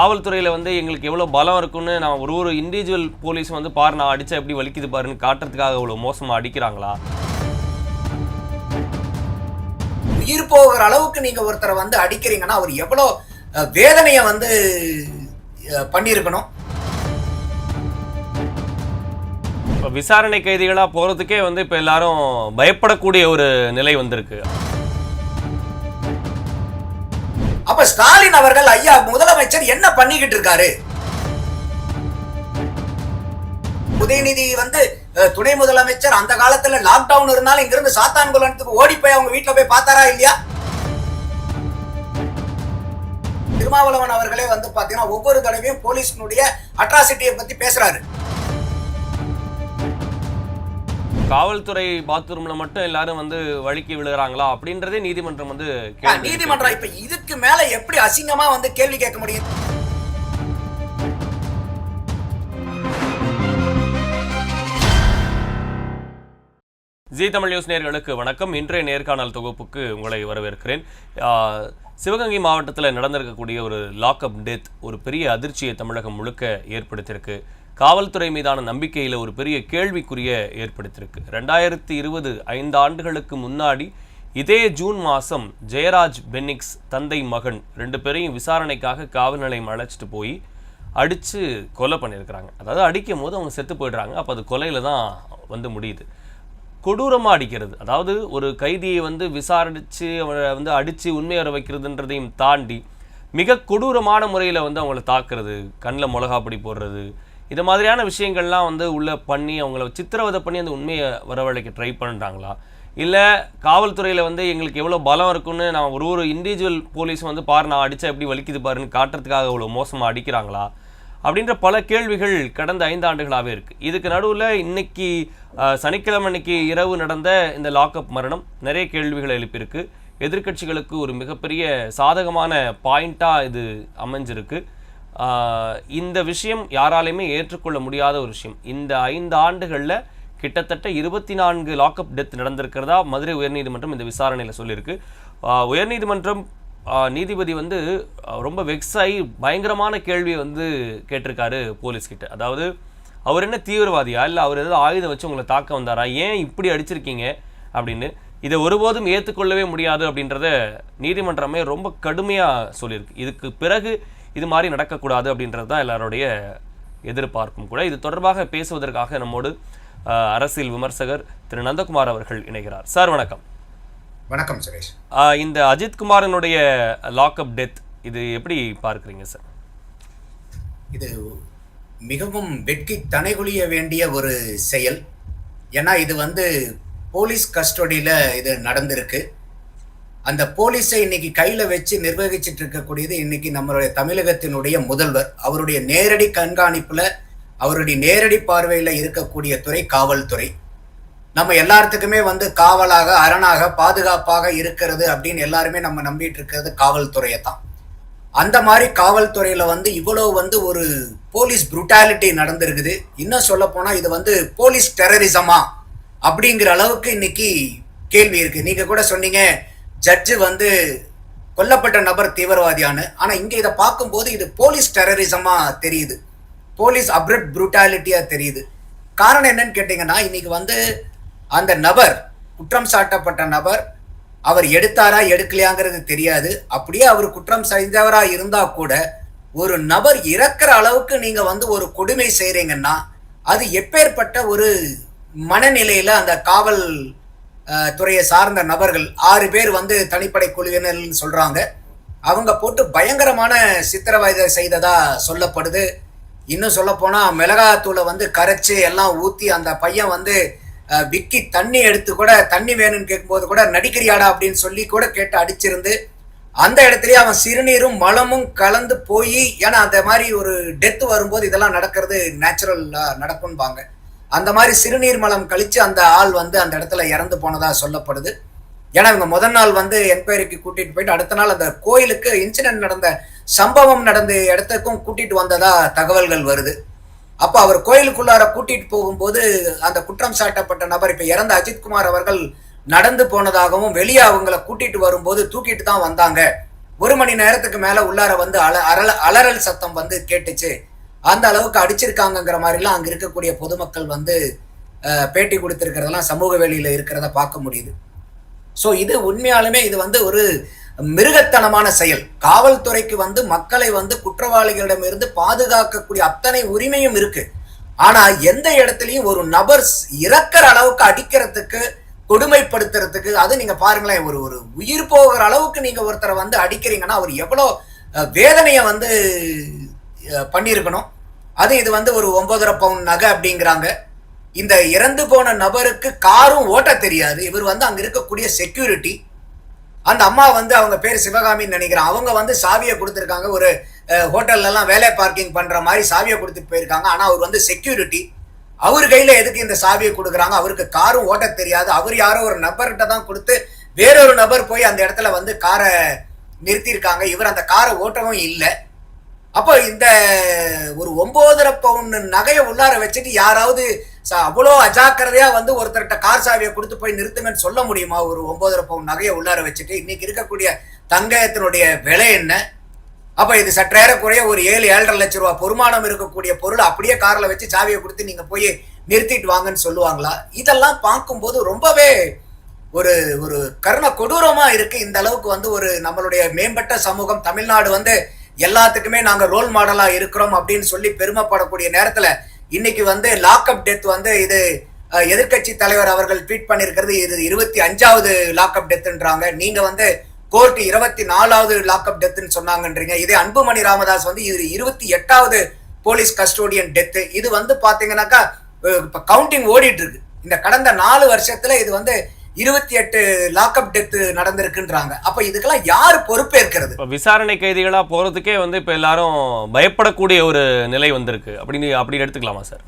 காவல்துறையில் வந்து எங்களுக்கு எவ்வளோ பலம் இருக்குன்னு நான் ஒரு இண்டிவிஜுவல் போலீஸ் வந்து பாரு நான் அடித்தா எப்படி வலிக்குது பாருன்னு காட்டுறதுக்காக அவ்வளோ மோசமாக அடிக்கிறாங்களா? உயிர் போகிற அளவுக்கு நீங்க ஒருத்தரை வந்து அடிக்கிறீங்கன்னா அவர் எவ்வளோ வேதனையை வந்து பண்ணியிருக்கணும். இப்போ விசாரணை கைதிகளாக போகிறதுக்கே வந்து இப்போ எல்லாரும் பயப்படக்கூடிய ஒரு நிலை வந்திருக்கு. அப்ப ஸ்டாலின் அவர்கள் ஐயா முதலமைச்சர் என்ன பண்ணிக்கிட்டு இருக்காரு? உதயநிதி வந்து துணை முதலமைச்சர் அந்த காலத்துல லாக்டவுன் இருந்தாலும் இங்க இருந்து சாத்தான்குளத்துக்கு ஓடி போய் அவங்க வீட்டுல போய் பார்த்தாரா இல்லையா? திருமாவளவன் அவர்களே வந்து பாத்தீங்கன்னா ஒவ்வொரு தடவையும் போலீஸினுடைய அட்ராசிட்டியை பத்தி பேசுறாரு. காவல்துறை பாத்ரூம்ல மட்டும் எல்லாரும் வந்து வழுக்கி விழுகிறாங்களா அப்படின்றதே நீதிமன்றம் வந்து நீதிமன்றம் இப்ப இதுக்கு மேல எப்படி அசிங்கமா வந்து கேள்வி கேட்க முடியும்? ஜி தமிழ் நியூஸ் நேயர்களுக்கு வணக்கம். இன்றைய நேர்காணல் தொகுப்புக்கு உங்களை வரவேற்கிறேன். சிவகங்கை மாவட்டத்தில் நடந்திருக்கக்கூடிய ஒரு லாக்அப் டெத் ஒரு பெரிய அதிர்ச்சியை தமிழகம் முழுக்க ஏற்படுத்தியிருக்கு. காவல்துறை மீதான நம்பிக்கையில் ஒரு பெரிய கேள்விக்குரிய ஏற்படுத்தியிருக்கு. 2020 5 ஆண்டுகளுக்கு முன்னாடி இதே ஜூன் மாதம் ஜெயராஜ் பென்னிக்ஸ் தந்தை மகன் 2 பேரையும் விசாரணைக்காக காவல் நிலையம் அழைச்சிட்டு போய் அடித்து கொலை பண்ணியிருக்கிறாங்க. அதாவது அடிக்கும் போது அவங்க செத்து போயிடுறாங்க. அப்போ அது கொலையில் தான் வந்து முடியுது. கொடூரமாக அடிக்கிறது, அதாவது ஒரு கைதியை வந்து விசாரித்து அவரை வந்து அடித்து உண்மையை வர வைக்கிறதுன்றதையும் தாண்டி மிக கொடூரமான முறையில் வந்து அவங்கள தாக்குறது, கண்ணில் மிளகாப்பொடி போடுறது, இது மாதிரியான விஷயங்கள்லாம் வந்து உள்ளே பண்ணி அவங்கள சித்திரவதை பண்ணி அந்த உண்மையை வரவழைக்க ட்ரை பண்ணுறாங்களா? இல்லை காவல்துறையில் வந்து எங்களுக்கு எவ்வளோ பலம் இருக்குன்னு நான் ஒரு இண்டிவிஜுவல் போலீஸ் வந்து பாரு நான் அடித்தா எப்படி வலிக்குது பாருன்னு காட்டுறதுக்காக அவ்வளோ மோசமாக அடிக்கிறாங்களா? அப்படின்ற பல கேள்விகள் கடந்த 5 ஆண்டுகளாகவே இருக்குது. இதுக்கு நடுவில் இன்னைக்கு சனிக்கிழமை அன்னைக்கு இரவு நடந்த இந்த லாக்அப் மரணம் நிறைய கேள்விகளை எழுப்பியிருக்கு. எதிர்க்கட்சிகளுக்கு ஒரு மிகப்பெரிய சாதகமான பாயிண்ட்டாக இது அமைஞ்சிருக்கு. இந்த விஷயம் யாராலையுமே ஏற்றுக்கொள்ள முடியாத ஒரு விஷயம். இந்த 5 ஆண்டுகளில் கிட்டத்தட்ட 24 லாக்அப் டெத் நடந்திருக்கிறதா மதுரை உயர்நீதிமன்றம் இந்த விசாரணையில் சொல்லியிருக்கு. உயர்நீதிமன்றம் நீதிபதி வந்து ரொம்ப வெக்ஸாகி பயங்கரமான கேள்வியை வந்து கேட்டிருக்காரு போலீஸ்கிட்ட. அதாவது அவர் என்ன தீவிரவாதியா, இல்லை அவர் ஏதாவது ஆயுதம் வச்சு உங்களை தாக்க வந்தாரா, ஏன் இப்படி அடிச்சிருக்கீங்க அப்படின்னு. இதை ஒருபோதும் ஏற்றுக்கொள்ளவே முடியாது அப்படின்றத நீதிமன்றமே ரொம்ப கடுமையாக சொல்லியிருக்கு. இதுக்கு பிறகு இது மாதிரி நடக்கக்கூடாது அப்படின்றது தான் எல்லாருடைய எதிர்பார்ப்பும் கூட. இது தொடர்பாக பேசுவதற்காக நம்மோடு அரசியல் விமர்சகர் திரு நந்தகுமார் அவர்கள் இணைகிறார். சார் வணக்கம். வணக்கம் சுரேஷ். இந்த அஜித்குமாரனுடைய லாக்அப் டெத் இது எப்படி பார்க்குறீங்க சார்? இது மிகவும் வெட்கி தனைகுலிய வேண்டிய ஒரு செயல். ஏன்னா இது வந்து போலீஸ் கஸ்டடியில் இது நடந்திருக்கு. அந்த போலீஸை இன்னைக்கு கையில் வச்சு நிர்வகிச்சுட்டு இருக்கக்கூடியது இன்னைக்கு நம்மளுடைய தமிழகத்தினுடைய முதல்வர். அவருடைய நேரடி கண்காணிப்பில் அவருடைய நேரடி பார்வையில் இருக்கக்கூடிய துறை காவல்துறை. நம்ம எல்லாத்துக்குமே வந்து காவலாக அரணாக பாதுகாப்பாக இருக்கிறது அப்படின்னு எல்லாருமே நம்ம நம்பிட்டு இருக்கிறது காவல்துறையை தான். அந்த மாதிரி காவல்துறையில வந்து இவ்வளவு வந்து ஒரு போலீஸ் புரூட்டாலிட்டி நடந்திருக்குது. இன்னும் சொல்ல போனா இது வந்து போலீஸ் டெரரிசமா அப்படிங்கிற அளவுக்கு இன்னைக்கு கேள்வி இருக்கு. நீங்க கூட சொன்னீங்க ஜட்ஜு வந்து கொல்லப்பட்ட நபர் தீவிரவாதியானு. ஆனா இங்க இதை பார்க்கும்போது இது போலீஸ் டெரரிசமா தெரியுது, போலீஸ் அப்ரப்ட் புரூட்டாலிட்டியா தெரியுது. காரணம் என்னன்னு கேட்டீங்கன்னா இன்னைக்கு வந்து அந்த நபர் குற்றம் சாட்டப்பட்ட நபர் அவர் எடுத்தாரா எடுக்கலையாங்கிறது தெரியாது. அப்படியே அவர் குற்றம் செய்தவரா இருந்தா கூட ஒரு நபர் இறக்குற அளவுக்கு நீங்க வந்து ஒரு கொடுமை செய்றீங்கன்னா அது எப்பேற்பட்ட ஒரு மனநிலையில அந்த காவல் துறையை சார்ந்த நபர்கள் 6 பேர் வந்து தனிப்படை குழுவினர்னு சொல்றாங்க. அவங்க போட்டு பயங்கரமான சித்திரவதை செய்ததா சொல்லப்படுது. இன்னும் சொல்ல போனா மிளகாத்தூளை வந்து கரைச்சு எல்லாம் ஊத்தி அந்த பையன் வந்து விக்கி தண்ணி எடுத்து கூட தண்ணி வேணும்னு கேட்கும்போது கூட நடிக்கிறியாடா அப்படின்னு சொல்லி கூட கேட்டு அடிச்சிருந்து அந்த இடத்துலயே அவன் சிறுநீரும் மலமும் கலந்து போய், ஏன்னா அந்த மாதிரி ஒரு டெத்து வரும்போது இதெல்லாம் நடக்கிறது நேச்சுரலா நடக்கும்பாங்க. அந்த மாதிரி சிறுநீர் மலம் கழிச்சு அந்த ஆள் வந்து அந்த இடத்துல இறந்து போனதா சொல்லப்படுது. ஏன்னா இவங்க முதல் நாள் வந்து என்கொயரிக்கு கூட்டிட்டு போயிட்டு அடுத்த நாள் அந்த கோயிலுக்கு இன்சிடென்ட் நடந்த சம்பவம் நடந்த இடத்துக்கும் கூட்டிட்டு வந்ததா தகவல்கள் வருது. அப்ப அவர் கோயிலுக்குள்ளார கூட்டிட்டு போகும்போது அந்த குற்றம் சாட்டப்பட்ட நபர் இப்ப இறந்த அஜித்குமார் அவர்கள் நடந்து போனதாகவும் வெளியே அவங்கள கூட்டிட்டு வரும்போது தூக்கிட்டு தான் வந்தாங்க, 1 மணி நேரத்துக்கு மேல உள்ளார வந்து அலறல் சத்தம் வந்து கேட்டுச்சு. அந்த அளவுக்கு அடிச்சிருக்காங்கங்கிற மாதிரிலாம் அங்க இருக்கக்கூடிய பொதுமக்கள் வந்து பேட்டி கொடுத்திருக்கிறதெல்லாம் சமூக வேலியில இருக்கிறத பார்க்க முடியுது. ஸோ இது உண்மையாலுமே இது வந்து ஒரு மிருகத்தனமான செயல். காவல்துறைக்கு வந்து மக்களை வந்து குற்றவாளிகளிடமிருந்து பாதுகாக்கக்கூடிய அத்தனை உரிமையும் இருக்கு. ஆனா எந்த இடத்துலயும் ஒரு நபர் இறக்கிற அளவுக்கு அடிக்கிறதுக்கு, கொடுமைப்படுத்துறதுக்கு, அது நீங்க பாருங்களேன், ஒரு ஒரு உயிர் போகிற அளவுக்கு நீங்க ஒருத்தரை வந்து அடிக்கிறீங்கன்னா அவர் எவ்வளவு வேதனையை வந்து பண்ணியிருக்கணும். அது இது வந்து ஒரு 9.5 பவுன் நகை அப்படிங்கிறாங்க. இந்த இறந்து போன நபருக்கு காரும் ஓட்ட தெரியாது. இவர் வந்து அங்க இருக்கக்கூடிய செக்யூரிட்டி. அந்த அம்மா வந்து அவங்க பேர் சிவகாமின்னு நினைக்கிறேன். அவங்க வந்து சாவியை கொடுத்துருக்காங்க. ஒரு ஹோட்டல்ல எல்லாம் வேலை பார்க்கிங் பண்ற மாதிரி சாவியை கொடுத்துட்டு போயிருக்காங்க. ஆனா அவர் வந்து செக்யூரிட்டி. அவர் கையில எதுக்கு இந்த சாவியை கொடுக்குறாங்க? அவருக்கு காரும் ஓட்ட தெரியாது. அவர் யாரோ ஒரு நபர்கிட்ட தான் கொடுத்து வேறொரு நபர் போய் அந்த இடத்துல வந்து காரை நிறுத்தியிருக்காங்க. இவர் அந்த காரை ஓட்டவும் இல்லை. அப்போ இந்த ஒரு 9.5 பவுன் நகையை உள்ளார வச்சுட்டு யாராவது அவ்வளோ அஜாக்கிரதையா வந்து ஒருத்தர்கிட்ட கார் சாவியை கொடுத்து போய் நிறுத்துங்கன்னு சொல்ல முடியுமா? ஒரு 9.5 பவுன் நகையை உள்ளார வச்சுட்டு இன்னைக்கு இருக்கக்கூடிய தங்கத்தினுடைய விலை என்ன? அப்ப இது சற்றேறக்குறைய ஒரு 7-7.5 லட்சம் ரூபாய் பொறுமானம் இருக்கக்கூடிய பொருள் அப்படியே கார்ல வச்சு சாவியை கொடுத்து நீங்க போய் நிறுத்திட்டு வாங்கன்னு சொல்லுவாங்களா? இதெல்லாம் பார்க்கும்போது ரொம்பவே ஒரு ஒரு கருண கொடூரமா இருக்கு. இந்த அளவுக்கு வந்து ஒரு நம்மளுடைய மேம்பட்ட சமூகம் தமிழ்நாடு வந்து எல்லாத்துக்குமே நாங்க ரோல் மாடலா இருக்கிறோம் அப்படின்னு சொல்லி பெருமைப்படக்கூடிய நேரத்துல இன்னைக்கு வந்து லாக்அப் டெத் வந்து இது எதிர்கட்சி தலைவர் அவர்கள் ட்வீட் பண்ணிருக்கிறது. இது 25வது லாக்அப் டெத்ன்றாங்க. நீங்க வந்து கோர்ட் 24வது லாக்அப் டெத்ன்னு சொன்னாங்கன்றீங்க. இதே அன்புமணி ராமதாஸ் வந்து இது 28வது போலீஸ் கஸ்டோடியன் டெத். இது வந்து பாத்தீங்கன்னாக்கா இப்ப கவுண்டிங் ஓடிட்டு இருக்கு. இந்த கடந்த 4 வருஷத்துல இது வந்து 28 லாக்அப் டெத் நடந்திருக்குன்றாங்க. அப்ப இதுக்கெல்லாம் யார் பொறுப்பேற்கிறது? விசாரணை கைதிகளா போறதுக்கே வந்து இப்ப எல்லாரும் பயப்படக்கூடிய ஒரு நிலை வந்திருக்கு அப்படி எடுத்துக்கலாமா சார்?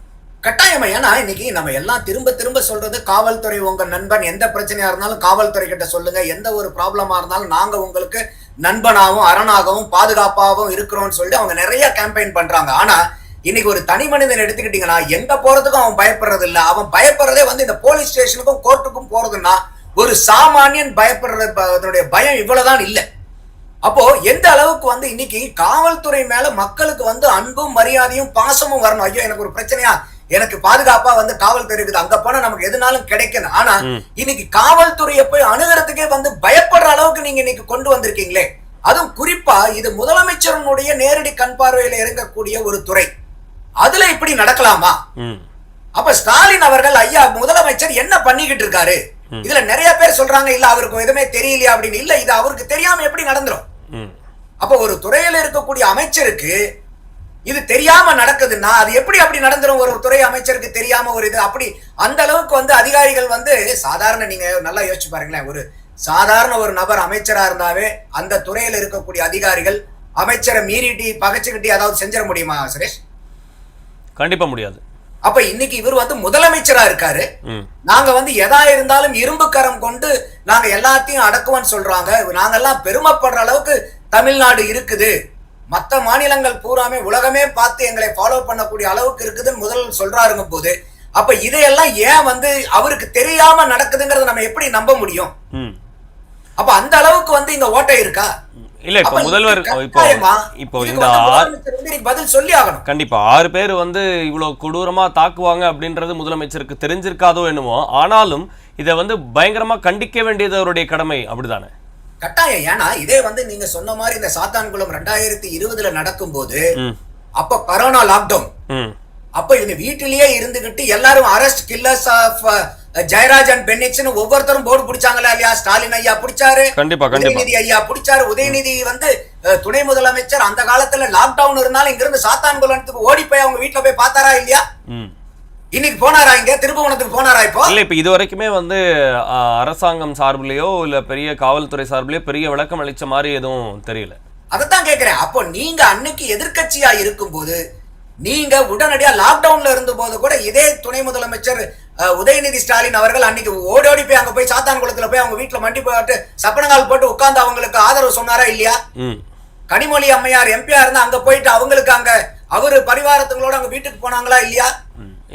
கட்டாயமா. ஏன்னா இன்னைக்கு நம்ம எல்லாம் திரும்ப திரும்ப சொல்றது காவல்துறை உங்க நண்பன். எந்த பிரச்சனையா இருந்தாலும் காவல்துறை கிட்ட சொல்லுங்க. எந்த ஒரு ப்ராப்ளமா இருந்தாலும் நாங்க உங்களுக்கு நண்பனாகவும் அரணாகவும் பாதுகாப்பாகவும் இருக்கிறோம்னு சொல்லி அவங்க நிறைய கேம்பெயின் பண்றாங்க. ஆனா இன்னைக்கு ஒரு தனி மனிதன் எடுத்துக்கிட்டீங்கன்னா எங்க போறதுக்கும் அவன் பயப்படுறது இல்ல. அவன் பயப்படுறதே வந்து இந்த போலீஸ் ஸ்டேஷனுக்கும் கோர்ட்டுக்கும் போறதுன்னா ஒரு சாமானியன் பயப்படுறது பயம் இவ்வளவுதான் இல்ல. அப்போ எந்த அளவுக்கு வந்து இன்னைக்கு காவல்துறை மேல மக்களுக்கு வந்து அன்பும் மரியாதையும் பாசமும் வரணும். ஐயோ எனக்கு ஒரு பிரச்சனையா, எனக்கு பாதுகாப்பா வந்து காவல்துறை இருக்குது, அங்க போனா நமக்கு எதுனாலும் கிடைக்கணும். ஆனா இன்னைக்கு காவல்துறையை போய் அணுகிறதுக்கே வந்து பயப்படுற அளவுக்கு நீங்க இன்னைக்கு கொண்டு வந்திருக்கீங்களே. அதுவும் குறிப்பா இது முதலமைச்சருடைய நேரடி கண் பார்வையில இறங்கக்கூடிய ஒரு துறை. அதுல இப்படி நடக்கலாமா? அப்ப ஸ்டாலின் அவர்கள் ஐயா முதலமைச்சர் என்ன பண்ணிக்கிட்டு இருக்காரு? இதுல நிறைய பேர் சொல்றாங்க இல்ல அவருக்கு எதுவுமே தெரியலையா அப்படின்னு. இல்ல, இது அவருக்கு தெரியாம எப்படி நடந்துரும்? அப்ப ஒரு துறையில இருக்கக்கூடிய அமைச்சருக்கு இது தெரியாம நடக்குதுன்னா அது எப்படி அப்படி நடந்துரும்? ஒரு துறை அமைச்சருக்கு தெரியாம ஒரு இது அப்படி அந்த அளவுக்கு வந்து அதிகாரிகள் வந்து சாதாரண, நீங்க நல்லா யோசிச்சு பாருங்களேன், ஒரு சாதாரண ஒரு நபர் அமைச்சரா இருந்தாவே அந்த துறையில இருக்கக்கூடிய அதிகாரிகள் அமைச்சரை மீறிட்டி பகைச்சுக்கிட்டு ஏதாவது செஞ்சிட முடியுமா சுரேஷ்? கண்டிப்பா முடியாது. அப்ப இன்னைக்கு இவர் வந்து முதலமைச்சரா இருக்காரு. நாங்க வந்து எதா இருந்தாலும் இரும்பு கரம் கொண்டு நாங்க எல்லாத்தையும் அடக்குவோம்னு சொல்றாங்க. நாங்கெல்லாம் பெருமைப்படுற அளவுக்கு தமிழ்நாடு இருக்குது. மற்ற மாநிலங்கள் பூராமே உலகமே பார்த்து எங்களை ஃபாலோ பண்ணக்கூடிய அளவுக்கு இருக்குதுன்னு முதல்ல சொல்றாருங்க போது, அப்ப இதையெல்லாம் ஏன் வந்து அவருக்கு தெரியாம நடக்குதுங்கிறத நம்ம எப்படி நம்ப முடியும்? அப்ப அந்த அளவுக்கு வந்து இந்த ஓட்டை இருக்கா? இல்ல இப்ப முதல்வர் இப்போ இந்த பதில் சொல்லி ஆகணும். கண்டிப்பா 6 பேர் வந்து இவ்வளவு கொடூரமா தாக்குவாங்க அப்படின்றது முதலமைச்சருக்கு தெரிஞ்சிருக்காதோ என்னமோ. ஆனாலும் இதை வந்து பயங்கரமா கண்டிக்க வேண்டியது அவருடைய கடமை, அப்படிதானே? கட்டாயம். ஏன்னா இதே வந்து நீங்க சொன்ன மாதிரி இந்த சாத்தான்குளம் 2020 நடக்கும் போது அப்ப கொரோனா லாக்டவுன். அப்ப இவங்க வீட்டிலேயே இருந்துகிட்டு எல்லாரும் arrest killers of Jayaraj and பென்னிக்ஸ்னு ஒவ்வொருத்தரும் போர்டு பிடிச்சாங்களா இல்லையா? ஸ்டாலின் ஐயா பிடிச்சாரு, உதயநிதி ஐயா பிடிச்சாரு. உதயநிதி வந்து துணை முதலமைச்சர். அந்த காலத்துல லாக்டவுன் இருந்தாலும் இங்க இருந்து சாத்தான்குளத்துக்கு ஓடி போய் அவங்க வீட்டுல போய் பார்த்தாரா இல்லையா? இன்னைக்கு போனாரா? இங்க திருப்புவனத்துக்கு போனாரா? இப்போ இல்ல, இப்ப இது வரைக்குமே வந்து அரசாங்கம் சார்பிலேயோ இல்ல பெரிய காவல்துறை சார்பிலேயோ பெரிய விளக்கம் அளிச்ச மாதிரி எதுவும் தெரியல. அதைத்தான் கேட்கிறேன். அப்போ நீங்க அன்னைக்கு எதிர்கட்சியா இருக்கும் போது நீங்க உடனடியா லாக்டவுன்ல இருந்த போது கூட இதே துணை முதலமைச்சர் உதயநிதி ஸ்டாலின் அவர்கள் அன்னைக்கு ஓடி போய் அங்க போய் சாத்தான்குளத்துல போய் அவங்க வீட்டுல மண்டி போட்டு சப்பனங்கால் போட்டு உட்கார்ந்து அவங்களுக்கு ஆதரவு சொன்னாரா இல்லையா? கனிமொழி அம்மையார் எம்பியா இருந்தா அங்க போயிட்டு அவங்களுக்கு அங்க அவரு பரிவாரத்துங்களோட அங்க வீட்டுக்கு போனாங்களா இல்லையா?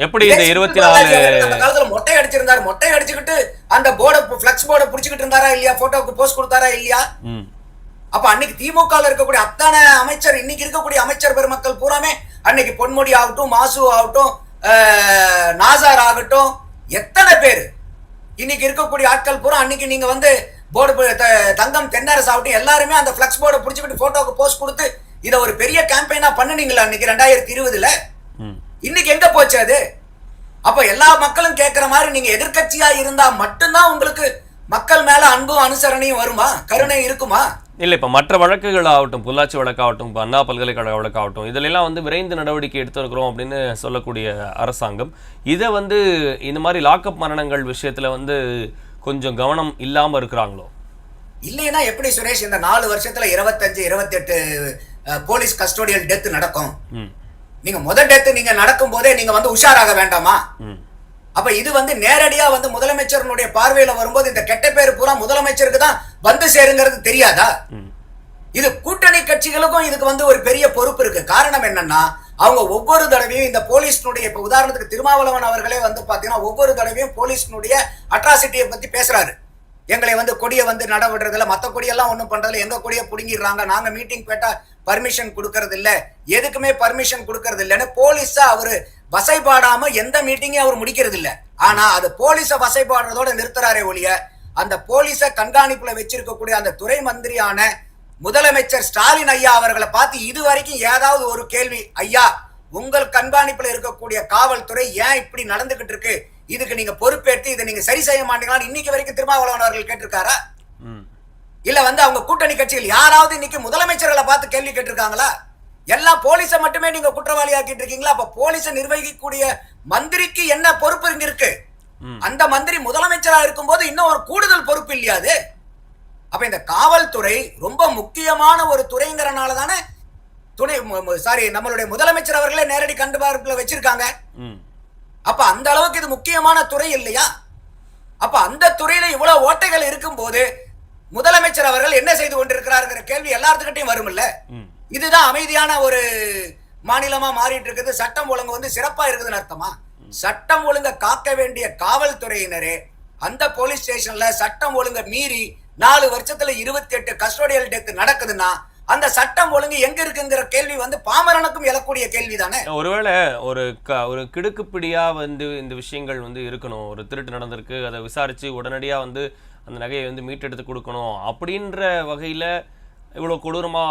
எப்படி இந்த 24 அந்த காலத்துல மொட்டை அடிச்சிருந்தாரு. மொட்டை அடிச்சுக்கிட்டு அந்த போர்டை பிளக்ஸ் போர்டை புடிச்சுக்கிட்டு இருந்தாரா இல்லையா? போட்டோக்கு போஸ்ட் கொடுத்தாரா இல்லையா? அப்ப அன்னைக்கு திமுக இருக்கக்கூடிய அத்தனை அமைச்சர், இன்னைக்கு இருக்கக்கூடிய அமைச்சர் பெருமக்கள் பூராமே அன்னைக்கு பொன்முடி ஆகட்டும், மாசு ஆகட்டும், நாசார் ஆகட்டும், எத்தனை பேர் இன்னைக்கு இருக்கக்கூடிய ஆட்கள் பூரா அன்னைக்கு நீங்க வந்து போர்டு தங்கம் தென்னரசு ஆகட்டும் எல்லாருமே அந்த பிளக்ஸ் போர்டை பிடிச்சிக்கிட்டு போட்டோக்கு போஸ்ட் கொடுத்து இதை ஒரு பெரிய கேம்பெயினா பண்ணுனீங்களா அன்னைக்கு 2020? இன்னைக்கு எங்க போச்சு அது? அப்ப எல்லா மக்களும் கேட்கிற மாதிரி நீங்க எதிர்கட்சியா இருந்தா மட்டும்தான் உங்களுக்கு மக்கள் மேல அன்பும் அனுசரணையும் வருமா, கருணை இருக்குமா? இல்லை, இப்போ மற்ற வழக்குகள் ஆகட்டும், பொள்ளாச்சி வழக்காகட்டும், இப்போ அண்ணா பல்கலைக்கழக வழக்காகட்டும், இதிலெல்லாம் வந்து விரைந்து நடவடிக்கை எடுத்திருக்கிறோம் அப்படின்னு சொல்லக்கூடிய அரசாங்கம் இதை வந்து இந்த மாதிரி லாக்அப் மரணங்கள் விஷயத்துல வந்து கொஞ்சம் கவனம் இல்லாம இருக்கிறாங்களோ? இல்லைன்னா எப்படி சுரேஷ் இந்த 4 வருஷத்துல 25-28 போலீஸ் கஸ்டோடியல் டெத் நடக்கும்? நீங்க முதல் டெத் நீங்க நடக்கும் போதே நீங்க வந்து உஷாராக வேண்டாமா? அப்ப இது வந்து நேரடியா வந்து முதலமைச்சருடைய பார்வையில வரும்போது இந்த கெட்ட பேரு பூரா முதலமைச்சருக்கு தான் வந்து சேருங்கிறது தெரியாதா? இது கூட்டணி கட்சிகளுக்கும் இதுக்கு வந்து ஒரு பெரிய பொறுப்பு இருக்கு. காரணம் என்னன்னா அவங்க ஒவ்வொரு தடவையும் இந்த போலீஸ்னுடைய, இப்ப உதாரணத்துக்கு திருமாவளவன் அவர்களே வந்து பாத்தீங்கன்னா ஒவ்வொரு தடவையும் போலீஸ்னுடைய அட்ராசிட்டியை பத்தி பேசுறாரு. எங்களை வந்து கொடியை வந்து நடவிடுறதுல, மத்த கொடியெல்லாம் ஒண்ணும் பண்றதுல, எங்க கொடியை புடுங்கிடுறாங்க, நாங்க மீட்டிங் போயிட்டா பர்மிஷன் கொடுக்கறது இல்ல, எதுக்குமே பர்மிஷன் கொடுக்கறது இல்லைன்னு போலீஸா அவரு வசைபாடாம எந்த மீட்டிங்கையும் அவர் முடிக்கிறது இல்ல. ஆனா அது போலீஸ வசைபாடுறதோட நிறுத்துறாரே ஒழிய அந்த போலீஸ கண்காணிப்புல வச்சிருக்கக்கூடிய அந்த துறை மந்திரியான முதலமைச்சர் ஸ்டாலின் ஐயா அவர்களை பார்த்து இது வரைக்கும் ஏதாவது ஒரு கேள்வி, ஐயா உங்கள் கண்காணிப்புல இருக்கக்கூடிய காவல்துறை ஏன் இப்படி நடந்துகிட்டு இருக்கு, இதுக்கு நீங்க பொறுப்பேற்று இதை நீங்க சரி செய்ய மாட்டீங்களான்னு இன்னைக்கு வரைக்கும் திருமாவளவன் அவர்கள் கேட்டிருக்காரா? இல்ல வந்து அவங்க கூட்டணி கட்சிகள் யாராவது இன்னைக்கு முதலமைச்சர்களை பார்த்து கேள்வி கேட்டிருக்காங்களா? எல்லாம் போலீஸ மட்டுமே நீங்க குற்றவாளி ஆக்கிட்டு இருக்கீங்களா? அப்ப போலீஸ நிர்வகிக்கக்கூடிய மந்திரிக்கு என்ன பொறுப்பு இங்க இருக்கு? அந்த மந்திரி முதலமைச்சரா இருக்கும் போது இன்னும் ஒரு கூடுதல் பொறுப்பு இல்லையா அது? அப்ப இந்த காவல்துறை ரொம்ப முக்கியமான ஒரு துறைங்கிறனால தானே நம்மளுடைய முதலமைச்சர் அவர்களே நேரடி கண்டுபார்ப்புல வச்சிருக்காங்க. அப்ப அந்த அளவுக்கு இது முக்கியமான துறை இல்லையா? அப்ப அந்த துறையில இவ்வளவு ஓட்டைகள் இருக்கும் போது முதலமைச்சர் அவர்கள் என்ன செய்து கொண்டிருக்கிறாருங்கிற கேள்வி எல்லாத்துக்கிட்டையும் வரும்ல. இதுதான் அமைதியான ஒரு மாநிலமா மாறிட்டு இருக்குது. சட்டம் ஒழுங்கு வந்து சிறப்பா இருக்குதுன்னு அர்த்தமா? சட்டம் ஒழுங்க காக்க வேண்டிய காவல்துறையினரே அந்த போலீஸ் ஸ்டேஷன்ல சட்டம் ஒழுங்க மீறி 4 வருஷத்துல 28 கஸ்டோடியல் டெத் நடக்குதுன்னா அந்த சட்டம் ஒழுங்கு எங்க இருக்குங்கிற கேள்வி வந்து பாமரனுக்கும் எழக்கூடிய கேள்விதானே. ஒருவேளை ஒரு கிடுக்குப்பிடியா வந்து இந்த விஷயங்கள் வந்து இருக்கணும், ஒரு திருட்டு நடந்திருக்கு, அதை விசாரிச்சு உடனடியா வந்து அந்த நகையை வந்து மீட்டெடுத்து கொடுக்கணும் அப்படின்ற வகையில இவ்வளவு கொடூரமா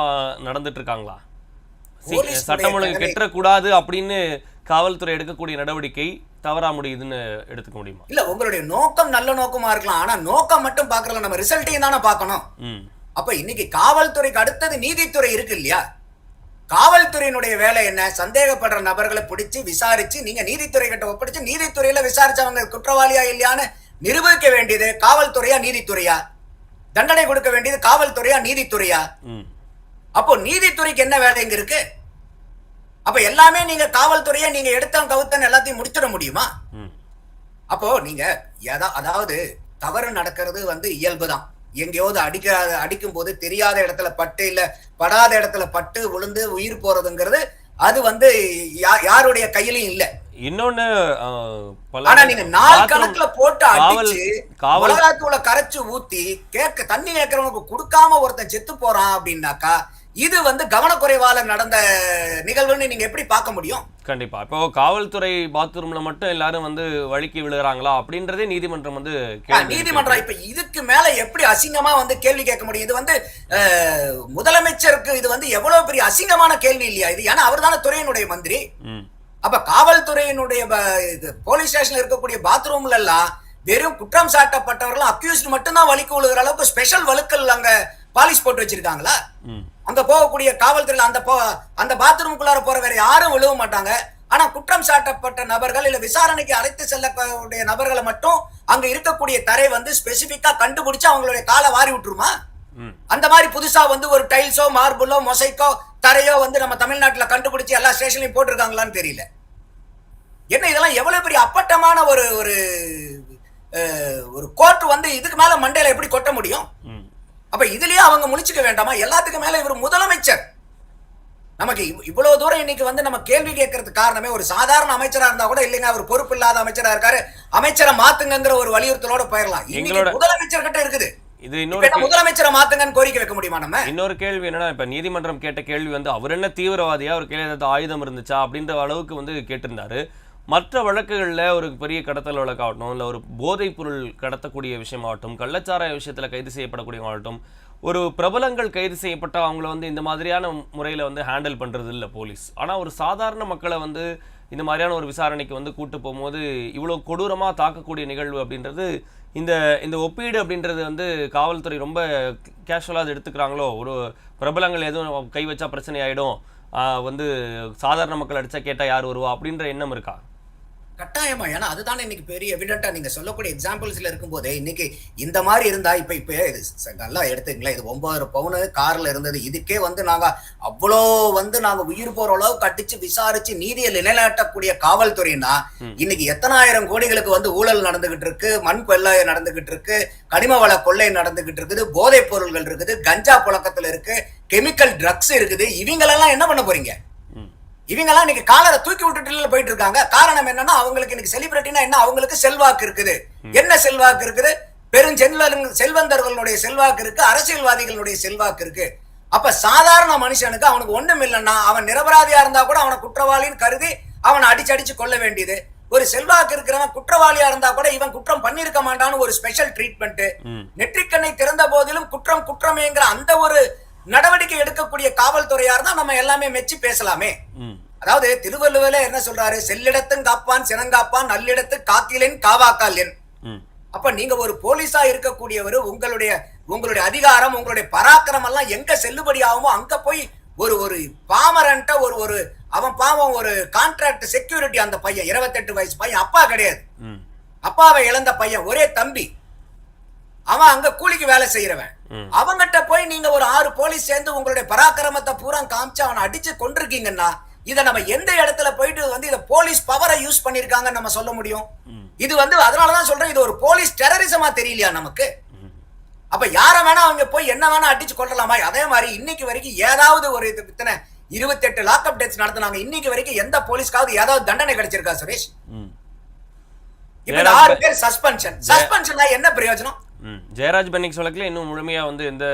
நடந்துட்டு இருக்காங்களா? சட்டம் ஒழுங்கு கெட்டக்கூடாது அப்படின்னு காவல்துறை எடுக்கக்கூடிய நடவடிக்கை தவறா முடியுதுன்னு எடுத்துக்க முடியுமா? இல்ல, உங்களுடைய நோக்கம் நல்ல நோக்கமா இருக்கலாம், ஆனா நோக்கம் மட்டும் பாக்கல, நம்ம ரிசல்ட்டையும் தானே பார்க்கணும். அப்ப இன்னைக்கு காவல்துறைக்கு அடுத்தது நீதித்துறை இருக்கு இல்லையா? காவல்துறையினுடைய வேலை என்ன? சந்தேகப்படுற நபர்களை பிடிச்சு விசாரிச்சு நீங்க நீதித்துறை கிட்ட ஒப்படைச்சு நீதித்துறையில விசாரிச்சவங்க குற்றவாளியா இல்லையான்னு நிரூபிக்க வேண்டியது காவல்துறையா நீதித்துறையா? தண்டனை கொடுக்க வேண்டியது காவல்துறையா நீதித்துறையா? அப்போ நீதித்துறைக்கு என்ன வேலை இங்க இருக்கு? அப்ப எல்லாமே நீங்க காவல்துறையை நீங்க எடுத்தம் கவுத்தன் எல்லாத்தையும் முடிச்சிட முடியுமா? அப்போ நீங்க அதாவது தவறு நடக்கிறது வந்து இயல்புதான். எங்கேயாவது அடிக்கும் போது தெரியாத இடத்துல பட்டு இல்ல படாத இடத்துல பட்டு விழுந்து உயிர் போறதுங்கிறது அது வந்து யாருடைய கையிலையும் இல்ல. இன்னொன்னு, ஆனா நீங்க நாள் கணக்குல போட்டு அடிச்சு மிளகாத்தூளை கரைச்சு ஊத்தி தண்ணி கேட்கறவனுக்கு கொடுக்காம ஒருத்தன் செத்து போறான் அப்படின்னாக்கா இது வந்து கவனக்குறைவால நடந்த நிகழ்வுன்னு நீங்க எப்படி பார்க்க முடியும்? கண்டிப்பா. இப்போ காவல்துறை பாத்ரூம்ல மட்டும் எல்லாரும் வந்து வழுக்கி விழுகிறாங்களா அப்படின்றதே நீதிமன்றம் வந்து நீதிமன்றம் இப்ப இதுக்கு மேல எப்படி அசிங்கமா வந்து கேள்வி கேட்க முடியும்? இது வந்து முதலமைச்சருக்கு இது வந்து எவ்வளவு பெரிய அசிங்கமான கேள்வி இல்லையா இது? ஏன்னா அவர் தானே துறையினுடைய மந்திரி. அப்ப காவல்துறையினுடைய போலீஸ் ஸ்டேஷன்ல இருக்கக்கூடிய பாத்ரூம்ல எல்லாம் வெறும் குற்றம் சாட்டப்பட்டவர்களும் அக்யூஸ்ட் மட்டும்தான் வலிக்கு விழுகிற அளவுக்கு ஸ்பெஷல் வழுக்கல் அங்க பாலிஷ் போட்டு வச்சிருக்காங்களா? அங்க போகக்கூடிய காவல்துறையில அந்த பாத்ரூமுக்குள்ளார போற வேற யாரும் விழுவ மாட்டாங்க. ஆனா குற்றம் சாட்டப்பட்ட நபர்கள் இல்ல விசாரணைக்கு அழைத்து செல்லக்கூடிய நபர்களை மட்டும் அங்க இருக்கக்கூடிய தரை வந்து ஸ்பெசிபிக்கா கண்டுபிடிச்சு அவங்களுடைய காலை வாரி விட்டுருமா? அந்த மாதிரி புதுசா வந்து ஒரு டைல்ஸோ மார்பிளோ மொசைக்கோ தரையோ வந்து நம்ம தமிழ்நாட்டுல கண்டுபிடிச்சு எல்லா ஸ்டேஷன்லயும் போட்டிருக்காங்களான்னு தெரியல. என்ன இதெல்லாம் எவ்வளவு பெரிய அப்பட்டமான ஒரு ஒரு கோர்ட் வந்து இதுக்கு மேல மண்டையில எப்படி கொட்ட முடியும்? அப்ப இதுலயே அவங்க முழிச்சுக்க வேண்டாமா? எல்லாத்துக்கும் மேல இவர் முதலமைச்சர். நமக்கு இவ்வளவு தூரம் இன்னைக்கு வந்து நம்ம கேள்வி கேட்கறதுக்கு காரணமே ஒரு சாதாரண அமைச்சரா இருந்தா கூட இல்லைங்க அவர் பொறுப்பு இல்லாத அமைச்சரா இருக்காரு, அமைச்சரை மாத்துங்கிற ஒரு வலியுறுத்தலோட போயிடலாம். இன்னைக்கு முதலமைச்சர் கிட்ட இருக்குது. இது இப்ப என்ன முதலமைச்சரை மாத்துங்கன்னு கோரிக்கை வைக்க முடியுமா நம்ம? இன்னொரு கேள்வி என்னன்னா, இப்ப நீதிமன்றம் கேட்ட கேள்வி வந்து அவர் என்ன தீவிரவாதியா, அவர் கையில ஏதாவது ஆயுதம் இருந்துச்சா அப்படின்ற அளவுக்கு வந்து கேட்டிருந்தாரு. மற்ற வழக்குகள்ல ஒரு பெரிய கடத்தல் வழக்காகட்டும், இல்ல ஒரு போதைப் பொருள் கடத்தக்கூடிய விஷயமாகட்டும், கள்ளச்சாராய விஷயத்துல கைது செய்யப்படக்கூடியவங்களாகட்டும், ஒரு பிரபலங்கள் கைது செய்யப்பட்ட அவங்கள வந்து இந்த மாதிரியான முறையில வந்து ஹேண்டில் பண்றது இல்ல போலீஸ். ஆனா ஒரு சாதாரண மக்களை வந்து இந்த மாதிரியான ஒரு விசாரணைக்கு வந்து கூட்டு போகும்போது இவ்வளவு கொடூரமா தாக்கக்கூடிய நிகழ்வு அப்படின்றது, இந்த இந்த ஒப்பீடு அப்படின்றது வந்து காவல்துறை ரொம்ப கேஷுவலா அதை எடுத்துக்கிறாங்களோ. ஒரு பிரபலங்கள் எதுவும் கை வச்சா பிரச்சனை ஆயிடும், வந்து சாதாரண மக்கள் அடிச்சா கேட்டா யார் வருவா அப்படின்ற எண்ணம் இருக்கா? கட்டாயமா. ஏன்னா அதுதானே இன்னைக்கு பெரிய எவிடென்ட்டா நீங்க சொல்லக்கூடிய எக்ஸாம்பிள்ஸ்ல இருக்கும்போதே, இன்னைக்கு இந்த மாரி இருந்தா இப்ப நல்லா எடுத்துங்களேன். இது 9 பவுனு கார்ல இருந்தது. இதுக்கே வந்து நாங்க அவ்வளோ வந்து நாங்க உயிர் போற அளவுக்கு அடிச்சு விசாரிச்சு நீதியை நிலைநாட்டக்கூடிய காவல்துறைனா, இன்னைக்கு எத்தனாயிரம் கோடிகளுக்கு வந்து ஊழல் நடந்துகிட்டு இருக்கு, மண் கொள்ளை நடந்துகிட்டு இருக்கு, கனிம வள கொள்ளை நடந்துகிட்டு இருக்குது, போதைப் பொருள்கள் இருக்குது, கஞ்சா புழக்கத்துல இருக்கு, கெமிக்கல் ட்ரக்ஸ் இருக்குது. இவங்களெல்லாம் என்ன பண்ண போறீங்க? இவங்கெல்லாம் இன்னைக்கு காலரை தூக்கி விட்டுட்டு போயிட்டு இருக்காங்க. காரணம் என்னன்னா, அவங்களுக்கு இன்னைக்கு செலிபிரிட்டினா என்ன, அவங்களுக்கு செல்வாக்கு இருக்குது. என்ன செல்வாக்கு இருக்குது? செல்வந்தர்களுடைய செல்வாக்கு இருக்கு, அரசியல்வாதிகளுடைய செல்வாக்கு இருக்கு. அப்ப சாதாரண மனுஷனுக்கு அவனுக்கு ஒண்ணும் இல்லைன்னா, அவன் நிரபராதியா இருந்தா கூட அவனை குற்றவாளின்னு கருதி அவனை அடிச்சு கொள்ள வேண்டியது. ஒரு செல்வாக்கு இருக்கிறவன் குற்றவாளியா இருந்தா கூட இவன் குற்றம் பண்ணிருக்க மாட்டான்னு ஒரு ஸ்பெஷல் ட்ரீட்மெண்ட். நெற்றிக்கண்ணை திறந்த போதிலும் குற்றம் குற்றமேங்கிற அந்த ஒரு நடவடிக்கை எடுக்கக்கூடிய காவல்துறையா இருந்தா நம்ம எல்லாமே மெச்சி பேசலாமே. அதாவது திருவள்ளுவரே என்ன சொல்றாரு? செல்லிடத்தும் காப்பான் சினங்காப்பான், நல்லிடத்து காத்திலேன் காவாக்கால் என். அப்ப நீங்க ஒரு போலீஸா இருக்கக்கூடியவர், உங்களுடைய அதிகாரம், உங்களுடைய பராக்கிரமம் எல்லாம் எங்க செல்லுபடி ஆகுமோ அங்க போய் ஒரு பாமரன்ட்ட ஒரு அவன் பாவம் ஒரு கான்ட்ராக்ட் செக்யூரிட்டி, அந்த பையன் 28 வயசு பையன், அப்பா கிடையாது, அப்பாவை இழந்த பையன், ஒரே தம்பி, அவன் அங்க கூலிக்கு வேலை செய்யறவன். அவங்கிட்ட போய் நீங்க ஒரு 6 போலீஸ் சேர்ந்து உங்களுடைய பராக்கிரமத்தை பூரா காமிச்சு அவனை அடிச்சு கொண்டிருக்கீங்கன்னா, இதை நம்ம எந்த இடத்துல போயிட்டு வந்து இதை போலீஸ் பவரை யூஸ் பண்ணிருக்காங்கன்னு நம்ம சொல்ல முடியும்? இது வந்து அதனாலதான் சொல்றேன், இது ஒரு போலீஸ் டெரரிசமா தெரியலையா நமக்கு? அப்ப யார வேணா அவங்க போய் என்ன வேணா அடிச்சு கொள்ளலாமா? அதே மாதிரி இன்னைக்கு வரைக்கும் ஏதாவது ஒரு இத்தனை 28 லாக்அப் டெத்ஸ் நடத்தினாங்க. இன்னைக்கு வரைக்கும் எந்த போலீஸ்க்காவது ஏதாவது தண்டனை கிடைச்சிருக்கா சுரேஷ்? இப்ப 6 பேர் சஸ்பென்ஷன் என்ன பிரயோஜனம்? ஜெயராஜ் பென்னிக்ஸ் வழக்குல இன்னும் முழுமையா வந்து எந்த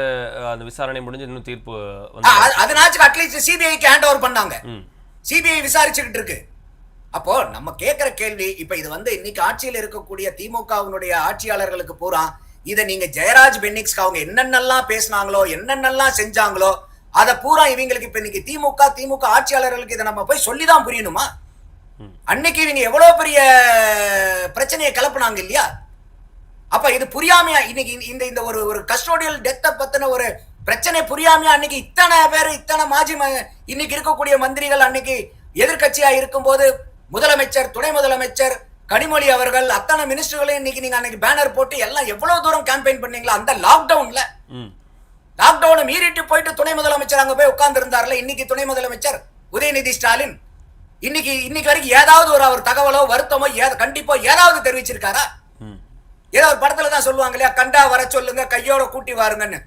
அந்த விசாரணை முடிஞ்சு இன்னும் தீர்ப்பு அதனாச்சும் அட்லீஸ்ட் சிபிஐக்கு ஹேண்ட் ஓவர் பண்ணாங்க. சிபிஐ விசாரிச்சுக்கிட்டு இருக்கு. அப்போ நம்ம கேட்கிற கேள்வி, இப்ப இது வந்து இன்னைக்கு ஆட்சியில் இருக்கக்கூடிய திமுகவினுடைய ஆட்சியாளர்களுக்கு பூரா இதை நீங்க ஜெயராஜ் பென்னிக்ஸ்க்கு அவங்க என்னென்னலாம் பேசினாங்களோ, என்னென்னலாம் செஞ்சாங்களோ, அதை பூரா இவங்களுக்கு இப்ப இன்னைக்கு திமுக ஆட்சியாளர்களுக்கு இதை நம்ம போய் சொல்லிதான் புரியணுமா? அன்னைக்கு இவங்க எவ்வளவு பெரிய பிரச்சனையை கிளப்புனாங்க இல்லையா? அப்ப இது புரியாமையா இன்னைக்கு இந்த ஒரு கஸ்டோடியல் டெத்தை பத்தின ஒரு பிரச்சனை புரியாமையா அன்னைக்கு இத்தனை பேர், இத்தனை மாஜி இன்னைக்கு இருக்கக்கூடிய மந்திரிகள் அன்னைக்கு எதிர்கட்சியா இருக்கும் போது முதலமைச்சர், துணை முதலமைச்சர், கனிமொழி அவர்கள், அத்தனை மினிஸ்டர்களையும் இன்னைக்கு நீங்க அன்னைக்கு பேனர் போட்டு எல்லாம் எவ்வளவு தூரம் கேம்பெயின் பண்ணீங்களா? அந்த லாக்டவுனை மீறிட்டு போயிட்டு துணை முதலமைச்சர் அங்க போய் உட்கார்ந்து இருந்தார்ல. இன்னைக்கு துணை முதலமைச்சர் உதயநிதி ஸ்டாலின் இன்னைக்கு வரைக்கும் ஏதாவது ஒரு அவர் தகவலோ வருத்தமோ கண்டிப்பா ஏதாவது தெரிவிச்சிருக்காரா? ஏதோ ஒரு படத்துல தான் சொல்லுவாங்க இல்லையா, கண்டா வர சொல்லுங்க, கையோட கூட்டி வாருங்கன்னு.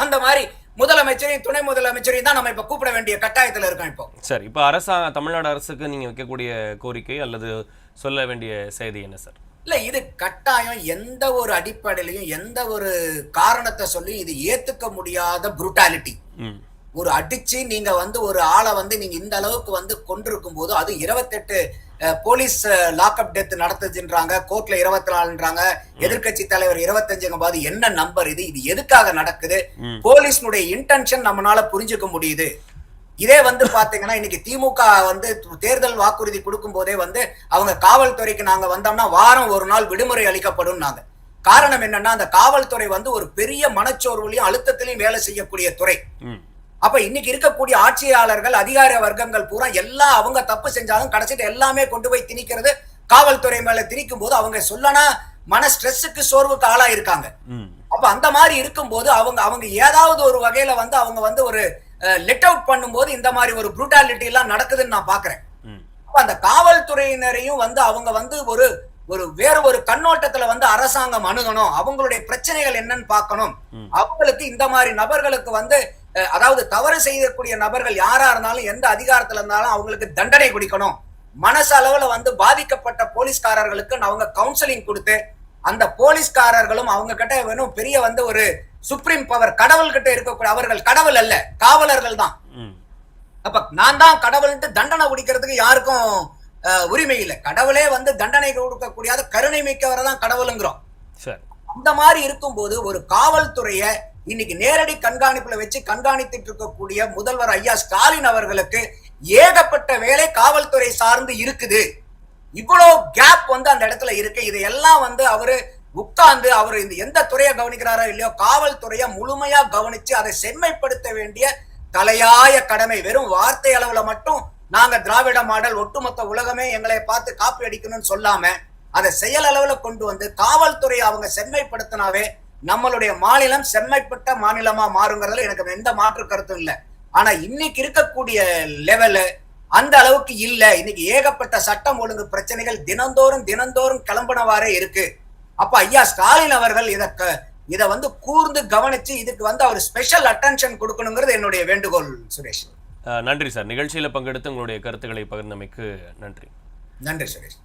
அந்த மாதிரி முதலமைச்சரையும் துணை முதலமைச்சரையும் தான் நம்ம இப்ப கூப்பிட வேண்டிய கட்டாயத்துல இருக்கோம். இப்போ சரி, இப்ப தமிழ்நாடு அரசுக்கு நீங்க வைக்கக்கூடிய கோரிக்கை அல்லது சொல்ல வேண்டிய செய்தி என்ன சார்? இல்ல, இது கட்டாயம் எந்த ஒரு அடிப்படையிலையும் எந்த ஒரு காரணத்தை சொல்லி இது ஏத்துக்க முடியாத புரூட்டாலிட்டி. ஒரு அடிச்சு நீங்க வந்து ஒரு ஆளை வந்து நீங்க இந்த அளவுக்கு வந்து கொண்டிருக்கும் போது, அது 28 போலீஸ் லாக்அப் டெத் நடத்துதுன்றாங்க, கோர்ட்ல 24ன்றாங்க, எதிர்கட்சி தலைவர் 25. என்ன நம்பர் இது? இது எதுக்காக நடக்குது? போலீஸ்னுடைய இன்டென்ஷன் நம்மளால புரிஞ்சுக்க முடியுது. இதே வந்து பாத்தீங்கன்னா இன்னைக்கு திமுக வந்து தேர்தல் வாக்குறுதி கொடுக்கும் போதே வந்து அவங்க காவல்துறைக்கு நாங்க வந்தோம்னா வாரம் ஒரு நாள் விடுமுறை அளிக்கப்படும் நாங்க. காரணம் என்னன்னா, அந்த காவல்துறை வந்து ஒரு பெரிய மனச்சோர்வுலையும் அழுத்தத்திலையும் வேலை செய்யக்கூடிய துறை. அப்ப இன்னைக்கு இருக்கக்கூடிய ஆட்சியாளர்கள், அதிகார வர்க்கங்கள் பூரா எல்லாம் அவங்க தப்பு செஞ்சாலும் கடைசிட்டு எல்லாமே கொண்டு போய் திணிக்கிறது காவல்துறை மேல திணிக்கும் போது அவங்க சொல்லனா மன ஸ்ட்ரெஸ்ஸுக்கு, சோர்வுக்கு ஆளா இருக்காங்க. அப்ப அந்த மாதிரி இருக்கும் போது அவங்க ஏதாவது ஒரு வகையில வந்து அவங்க வந்து ஒரு லெட் அவுட் பண்ணும்போது இந்த மாதிரி ஒரு புரூட்டாலிட்டி எல்லாம் நடக்குதுன்னு நான் பாக்குறேன். அப்ப அந்த காவல்துறையினரையும் வந்து அவங்க வந்து வேற ஒரு கண்ணோட்டத்துல வந்து அரசாங்கம் அணுகணும், அவங்களுடைய பிரச்சனைகள் என்னன்னு பார்க்கணும். அவங்களுக்கு இந்த மாதிரி நபர்களுக்கு வந்து அதாவது தவறு செய்யக்கூடிய நபர்கள் யாரா இருந்தாலும் எந்த அதிகாரத்துல இருந்தாலும் அவங்களுக்கு தண்டனை கொடுக்கணும். மனசளவுல வந்து பாதிக்கப்பட்ட போலீஸ்காரர்களுக்கு அவங்க கவுன்சிலிங் கொடுத்து அந்த போலீஸ்காரர்களும் அவங்க கிட்ட வேணும் பெரிய வந்து ஒரு சுப்ரீம் பவர் கடவுள் கிட்ட இருக்கக்கூடிய அவர்கள் கடவுள் அல்ல, காவலர்கள் தான். அப்ப நான் தான் கடவுள்ட்டு தண்டனை குடிக்கிறதுக்கு யாருக்கும் உரிமை இல்லை. கடவுளே வந்து தண்டனை கொடுக்கக்கூடிய கருணை மிக்கவரை தான் கடவுளுங்கிறோம். அந்த மாதிரி இருக்கும்போது ஒரு காவல்துறைய இன்னைக்கு நேரடி கண்காணிப்புல வச்சு கண்காணித்துட்டு இருக்கக்கூடிய முதல்வர் ஐயா ஸ்டாலின் அவர்களுக்கு ஏகப்பட்ட வேலை காவல்துறை சார்ந்து இருக்குது. இவ்வளவு கேப் வந்து அந்த இடத்துல இருக்கு. இதையெல்லாம் வந்து அவரு உட்கார்ந்து அவர் இந்த எந்த துறையை கவனிக்கிறாரோ இல்லையோ காவல்துறையை முழுமையா கவனிச்சு அதை செம்மைப்படுத்த வேண்டிய தலையாய கடமை. வெறும் வார்த்தை அளவுல மட்டும் நாங்க திராவிட மாடல் ஒட்டுமொத்த உலகமே எங்களை பார்த்து காப்பி அடிக்கணும்னு சொல்லாம அதை செயல் அளவுல கொண்டு வந்து காவல்துறையை அவங்க செம்மைப்படுத்தினாவே நம்மளுடைய மாநிலம் செம்மைப்பட்ட மாநிலமா மாறுங்கிறதுல எனக்கு எந்த மாற்று கருத்தும் இல்லை. ஆனா இன்னைக்கு இருக்கக்கூடிய லெவலு அந்த அளவுக்கு இல்ல. இன்னைக்கு ஏகப்பட்ட சட்டம் ஒழுங்கு பிரச்சனைகள் தினந்தோறும் கிளம்பினவாறே இருக்கு. அப்ப ஐயா ஸ்டாலின் அவர்கள் இத வந்து கூர்ந்து கவனிச்சு இதுக்கு வந்து அவர் ஸ்பெஷல் அட்டென்ஷன் கொடுக்கணுங்கிறது என்னுடைய வேண்டுகோள். சுரேஷ், நன்றி சார். நிகழ்ச்சியில பங்கெடுத்து உங்களுடைய கருத்துக்களை பகிர்ந்தமைக்கு நன்றி. நன்றி சுரேஷ்.